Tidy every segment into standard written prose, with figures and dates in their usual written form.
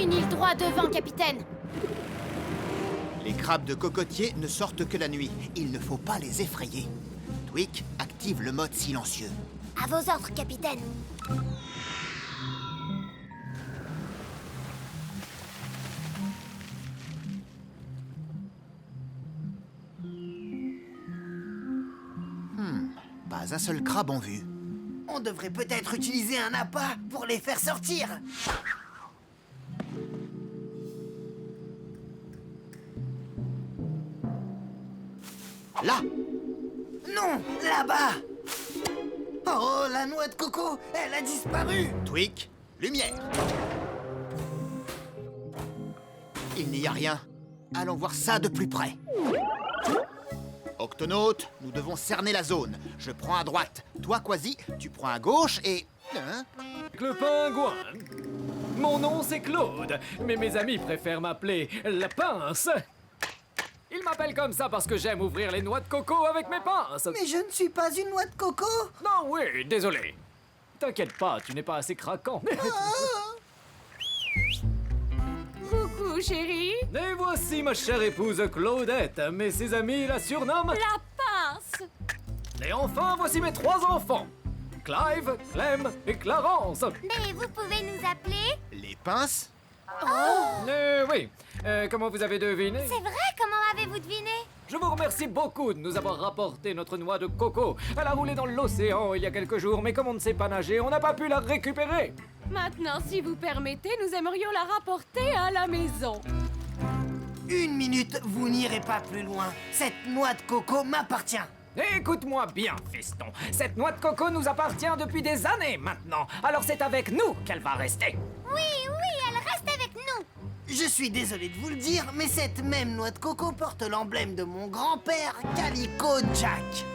Une île droit devant, capitaine. Les crabes de cocotier ne sortent que la nuit. Il ne faut pas les effrayer. Twig, active le mode silencieux. À vos ordres, capitaine. Pas un seul crabe en vue. On devrait peut-être utiliser un appât pour les faire sortir. Là! Non, là-bas. Oh, la noix de coco, elle a disparu. Twig, lumière! Il n'y a rien. Allons voir ça de plus près. Octonaute, nous devons cerner la zone. Je prends à droite. Toi, Quasi, tu prends à gauche et... Hein? Le pingouin. Mon nom c'est Claude, mais mes amis préfèrent m'appeler la pince. Ils m'appellent comme ça parce que j'aime ouvrir les noix de coco avec mes pinces. Mais je ne suis pas une noix de coco. Non, oui, désolé. T'inquiète pas, tu n'es pas assez craquant. Coucou, chérie. Et voici ma chère épouse Claudette, mais ses amis la surnomment. La pince. Et enfin, voici mes 3 enfants. Clive, Clem et Clarence. Mais vous pouvez nous appeler? Les pinces? Oui, comment vous avez deviné? C'est vrai, comment avez-vous deviné? Je vous remercie beaucoup de nous avoir rapporté notre noix de coco. Elle a roulé dans l'océan il y a quelques jours, mais comme on ne sait pas nager, on n'a pas pu la récupérer. Maintenant, si vous permettez, nous aimerions la rapporter à la maison. Une minute, vous n'irez pas plus loin. Cette noix de coco m'appartient. Écoute-moi bien, fiston. Cette noix de coco nous appartient depuis des années maintenant. Alors c'est avec nous qu'elle va rester. Oui, elle reste avec nous. Je suis désolé de vous le dire, mais cette même noix de coco porte l'emblème de mon grand-père, Calico Jack.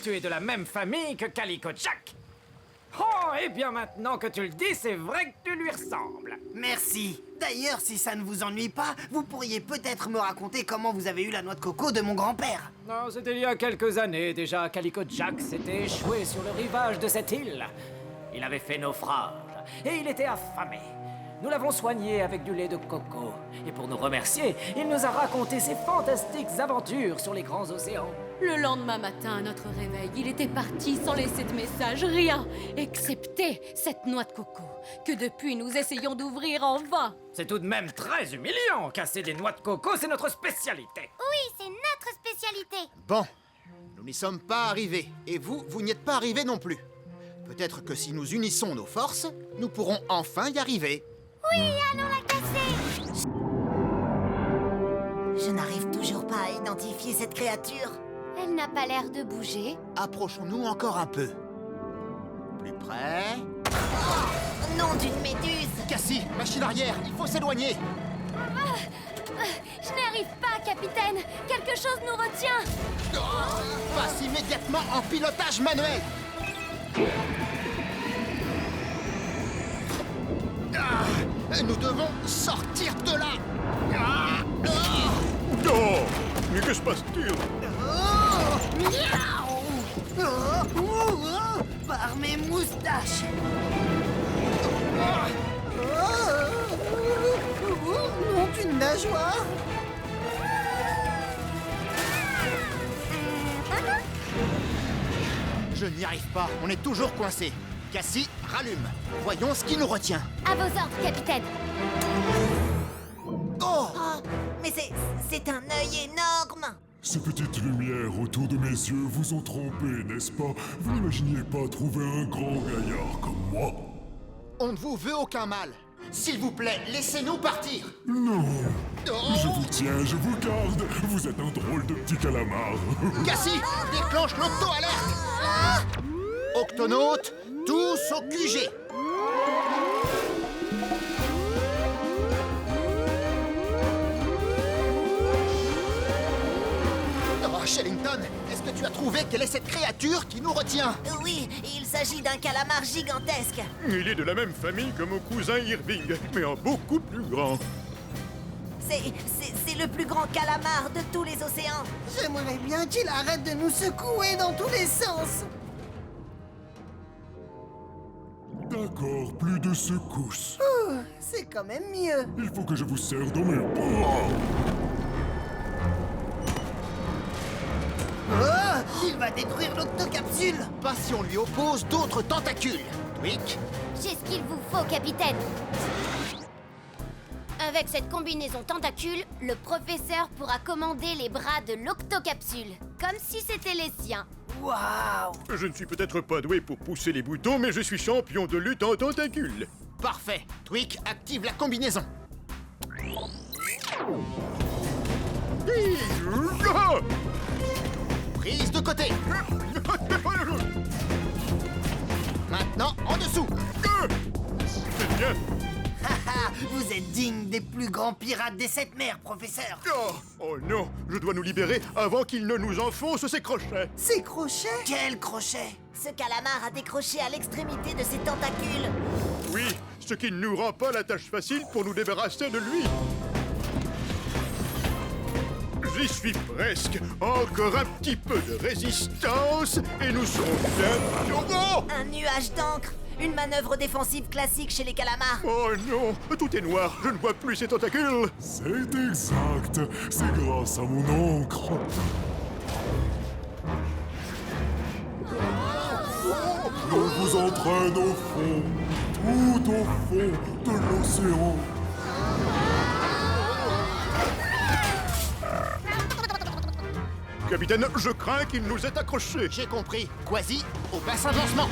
Tu es de la même famille que Calico Jack. Oh, et bien maintenant que tu le dis, c'est vrai que tu lui ressembles. Merci. D'ailleurs, si ça ne vous ennuie pas, vous pourriez peut-être me raconter comment vous avez eu la noix de coco de mon grand-père. Non, c'était il y a quelques années déjà. Calico Jack s'était échoué sur le rivage de cette île. Il avait fait naufrage et il était affamé. Nous l'avons soigné avec du lait de coco. Et pour nous remercier, il nous a raconté ses fantastiques aventures sur les grands océans. Le lendemain matin, à notre réveil, il était parti sans laisser de message, rien, excepté cette noix de coco, que depuis nous essayons d'ouvrir en vain. C'est tout de même très humiliant. Casser des noix de coco, c'est notre spécialité. Oui, c'est notre spécialité. Bon, nous n'y sommes pas arrivés. Et vous, vous n'y êtes pas arrivés non plus. Peut-être que si nous unissons nos forces, nous pourrons enfin y arriver. Oui, allons la casser. Je n'arrive toujours pas à identifier cette créature. Elle n'a pas l'air de bouger. Approchons-nous encore un peu. Plus près. Nom d'une méduse. Cassie, machine arrière, il faut s'éloigner. Je n'arrive pas, capitaine. Quelque chose nous retient. Passe immédiatement en pilotage manuel. Nous devons sortir de là. Oh, mais que se passe-t-il? Par mes moustaches. Nom d'une nageoire. Je n'y arrive pas, on est toujours coincé. Cassie, rallume. Voyons ce qui nous retient. À vos ordres, capitaine. Oh, Mais c'est un œil énorme. Ces petites lumières autour de mes yeux vous ont trompé, n'est-ce pas? Vous n'imaginiez pas trouver un grand gaillard comme moi? On ne vous veut aucun mal. S'il vous plaît, laissez-nous partir. Non. Oh. Je vous tiens, je vous garde. Vous êtes un drôle de petit calamar. Cassie, déclenche l'auto-alerte. Octonautes, tous au QG. Oh, Shellington, est-ce que tu as trouvé quelle est cette créature qui nous retient? Oui, il s'agit d'un calamar gigantesque. Il est de la même famille que mon cousin Irving, mais en beaucoup plus grand. C'est le plus grand calamar de tous les océans. j'aimerais bien qu'il arrête de nous secouer dans tous les sens. D'accord, plus de secousses. Oh, C'est quand même mieux. Il faut que je vous serre dans mes bras. Oh, il va détruire l'octocapsule. Pas si on lui oppose d'autres tentacules. Tweak, J'ai ce qu'il vous faut, capitaine. Avec cette combinaison tentacule, le professeur pourra commander les bras de l'octocapsule, comme si c'était les siens. Waouh. Je ne suis peut-être pas doué pour pousser les boutons, mais je suis champion de lutte en tentacules. parfait. Tweak, active la combinaison. Prise de côté. Maintenant, en dessous. C'est bien. Haha, vous êtes digne des plus grands pirates des 7 mers, professeur. Oh non, je dois nous libérer avant qu'il ne nous enfonce ses crochets. Ces crochets? Quel crochet? Ce calamar a décroché à l'extrémité de ses tentacules. Oui, ce qui ne nous rend pas la tâche facile pour nous débarrasser de lui. J'y suis presque. Encore un petit peu de résistance et nous serons bien... Oh, Un nuage d'encre. Une manœuvre défensive classique chez les calamars. oh non, tout est noir. Je ne vois plus ces tentacules. C'est exact. C'est grâce à mon encre. On vous entraîne au fond, tout au fond de l'océan. Capitaine, je crains qu'il nous ait accrochés. J'ai compris. Quasi, au bassin de lancement.